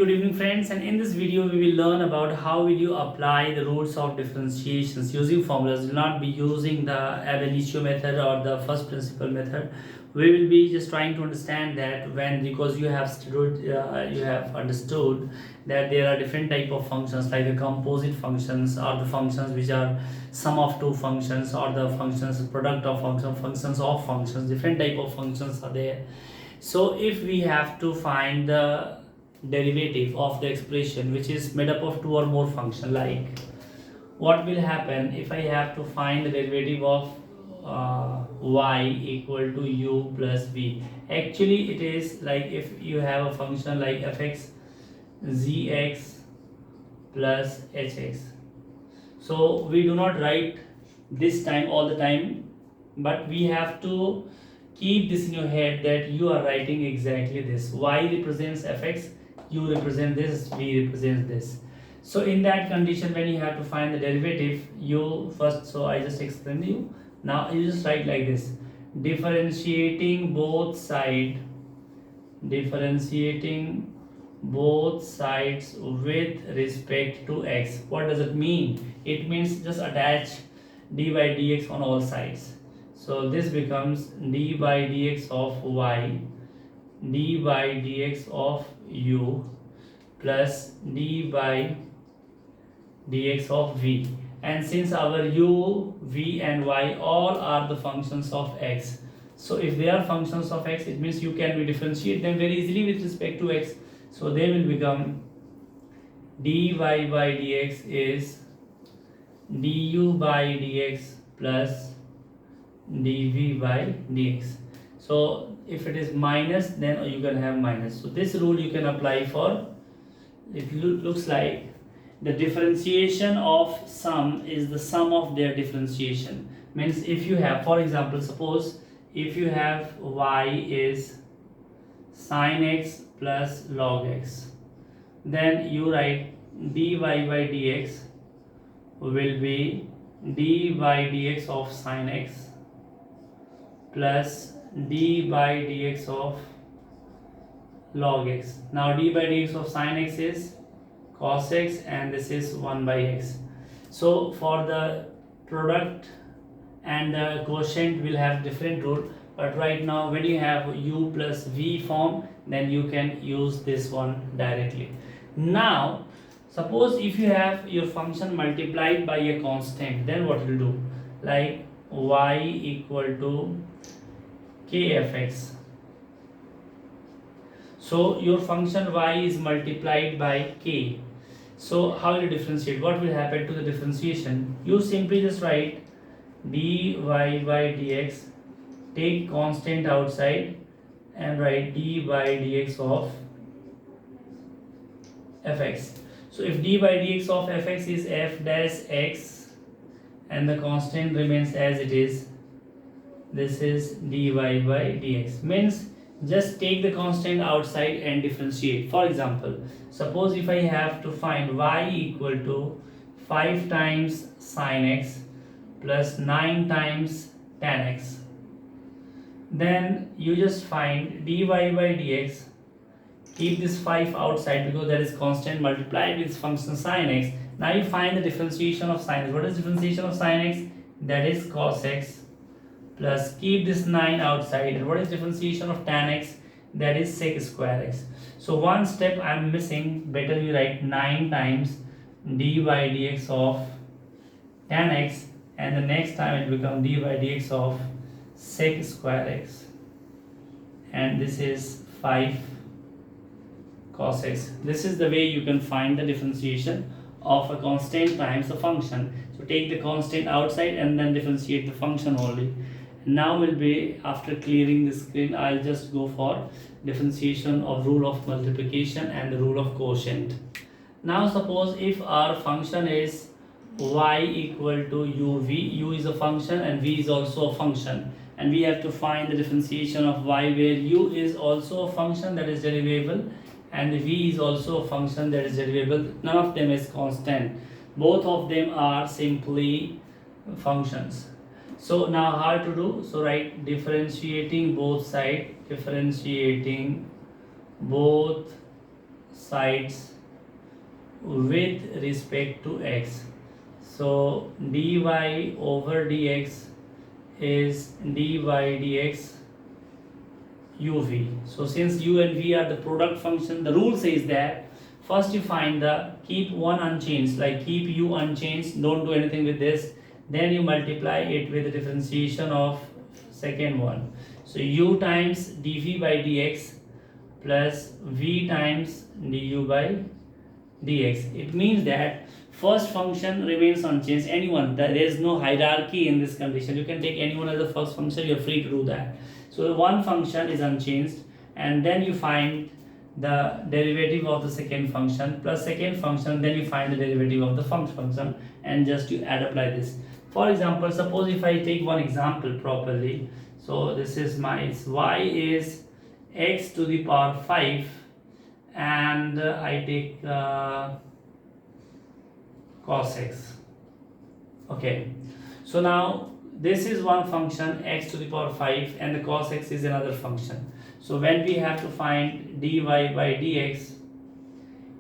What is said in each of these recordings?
good evening friends, and in this video we will learn about how will you apply the rules of differentiations using formulas. We will not be using the ab initio method or the first principle method. We will be just trying to understand that when, because you have studied, you have understood that there are different type of functions like the composite functions or the functions which are sum of two functions or the functions product of functions of functions. Different type of functions are there. So if we have to find the derivative of the expression which is made up of two or more function, like what will happen if I have to find the derivative of y equal to u plus v. Actually it is like if you have a function like fx zx plus hx. So we do not write this time all the time, but we have to keep this in your head that you are writing exactly this. Y represents fx, u represents this, v represents this. So in that condition, when you have to find the derivative, you first, so I just explained to you. Now you just write like this: differentiating both sides with respect to x. What does it mean? It means just attach d by dx on all sides. So this becomes d by dx of y, d by dx of u plus d by dx of v. And since our u, v and y all are the functions of x, so if they are functions of x, it means you can differentiate them very easily with respect to x. So they will become dy by dx is du by dx plus dv by dx. So if it is minus, then you can have minus. So this rule you can apply for, it looks like the differentiation of sum is the sum of their differentiation. Means if you have, for example, suppose if you have y is sin x plus log x, then you write dy by dx will be d by dx of sin x plus d by dx of log x. Now d by dx of sin x is cos x and this is 1 by x. So for the product and the quotient will have different rule, but right now when you have u plus v form, then you can use this one directly. Now suppose if you have your function multiplied by a constant, then what will do? Like y equal to kfx. So your function y is multiplied by k. So how will you differentiate? What will happen to the differentiation? You simply just write dy by dx, take constant outside and write d by dx of fx. So if d by dx of fx is f dash x and the constant remains as it is, this is dy by dx. Means just take the constant outside and differentiate. For example, suppose if I have to find y equal to 5 times sin x plus 9 times tan x, then you just find dy by dx, keep this 5 outside because that is constant multiplied with function sin x. Now you find the differentiation of sin x. What is differentiation of sin x? That is cos x plus keep this 9 outside. And what is differentiation of tan x? That is sec square x. So one step I am missing. Better you write 9 times d by dx of tan x, and the next time it become d by dx of sec square x, and this is 5 cos x. This is the way you can find the differentiation of a constant times a function. So take the constant outside and then differentiate the function only. Now will be, after clearing the screen, I'll just go for differentiation of rule of multiplication and the rule of quotient. Now suppose if our function is y equal to uv, u is a function and v is also a function, and we have to find the differentiation of y where u is also a function that is derivable and v is also a function that is derivable. None of them is constant, both of them are simply functions. So now how to do? So write differentiating both sides sides with respect to x. So dy over dx is dy dx uv. So since u and v are the product function, the rule says that first you find the keep one unchanged, like keep u unchanged, don't do anything with this, then you multiply it with the differentiation of second one. So u times dv by dx plus v times du by dx. It means that first function remains unchanged, anyone, there is no hierarchy in this condition, you can take anyone as the first function, you're free to do that. So the one function is unchanged, and then you find the derivative of the second function plus second function, then you find the derivative of the first function, and just you add up like this. For example, suppose if I take one example properly, so this is my y is x to the power 5, and I take cos x. Okay, so now this is one function x to the power 5 and the cos x is another function. So when we have to find dy by dx,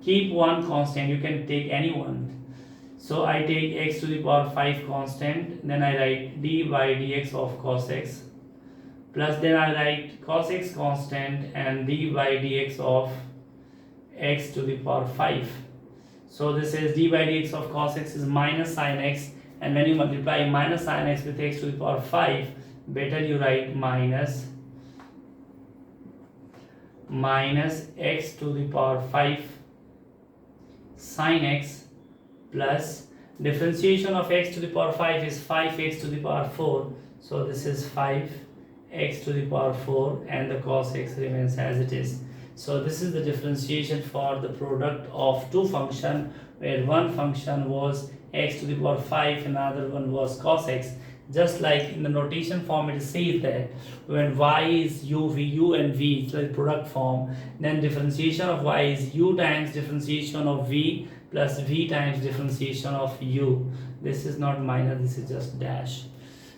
keep one constant, you can take any one. So I take x to the power 5 constant, then I write dy by dx of cos x, plus then I write cos x constant and dy by dx of x to the power 5. So this is dy by dx of cos x is minus sin x, and when you multiply minus sin x with x to the power 5, better you write minus x to the power 5 sin x, plus differentiation of x to the power 5 is 5x to the power 4. So this is 5x to the power 4 and the cos x remains as it is. So this is the differentiation for the product of two functions, where one function was x to the power 5 and another one was cos x. Just like in the notation form, it says that when y is u, v, u and v, it's like product form, then differentiation of y is u times differentiation of v plus v times differentiation of u. This is not minus, this is just dash.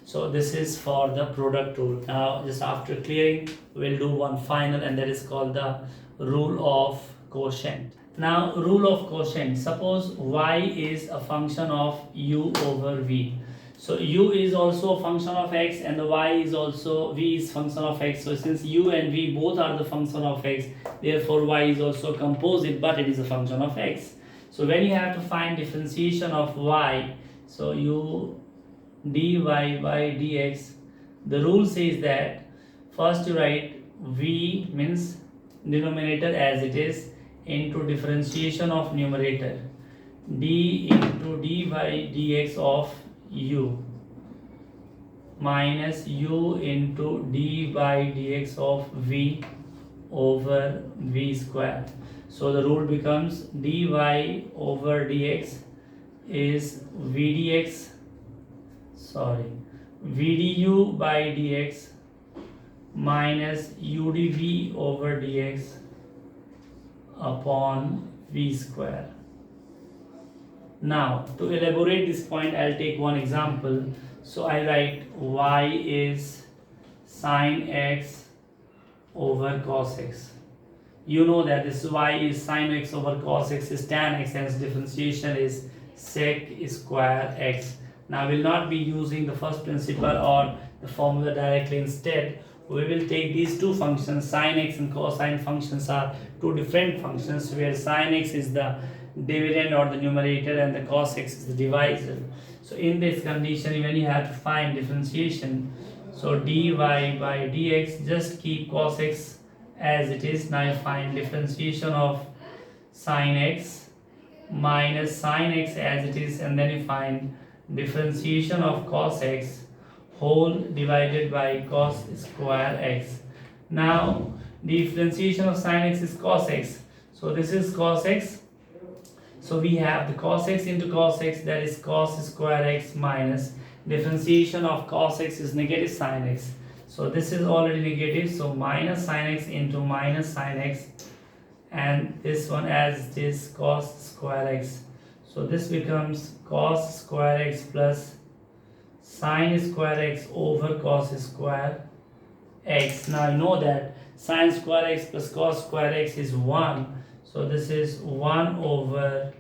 So this is for the product rule. Now just after clearing, we'll do one final, and that is called the rule of quotient. Now rule of quotient, suppose y is a function of u over v. So u is also a function of x and the y is also, v is function of x. So since u and v both are the function of x, therefore y is also composite, but it is a function of x. So when you have to find differentiation of y, so you dy by dx, the rule says that first you write v means denominator as it is into differentiation of numerator, d into d by dx of u minus u into d by dx of v over v square. So the rule becomes dy over dx is vdu by dx minus udv over dx upon v square. Now to elaborate this point, I'll take one example. So I write y is sin x over cos x. You know that this y is sin x over cos x is tan x, and its differentiation is sec square x. Now we will not be using the first principle or the formula directly. Instead, we will take these two functions. Sin x and cosine functions are two different functions, where sin x is the dividend or the numerator and the cos x is the divisor. So in this condition, when you have to find differentiation, so dy by dx, just keep cos x as it is. Now you find differentiation of sin x minus sin x as it is, and then you find differentiation of cos x whole divided by cos square x. Now differentiation of sin x is cos x, so this is cos x. So we have the cos x into cos x, that is cos square x, minus differentiation of cos x is negative sin x. So this is already negative, so minus sin x into minus sin x, and this one as it is cos square x. So this becomes cos square x plus sin square x over cos square x. Now you know that sin square x plus cos square x is 1. So this is 1 over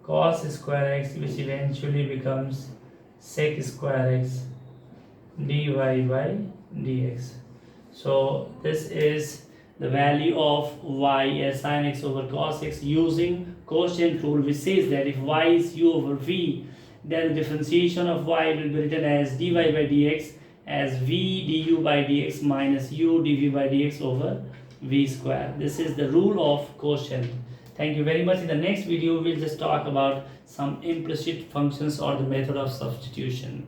cos square x, which eventually becomes sec square x dy by dx. So this is the value of y as sin x over cos x using quotient rule, which says that if y is u over v, then the differentiation of y will be written as dy by dx as v du by dx minus u dv by dx over v square. This is the rule of quotient. Thank you very much. In the next video, we'll just talk about some implicit functions or the method of substitution.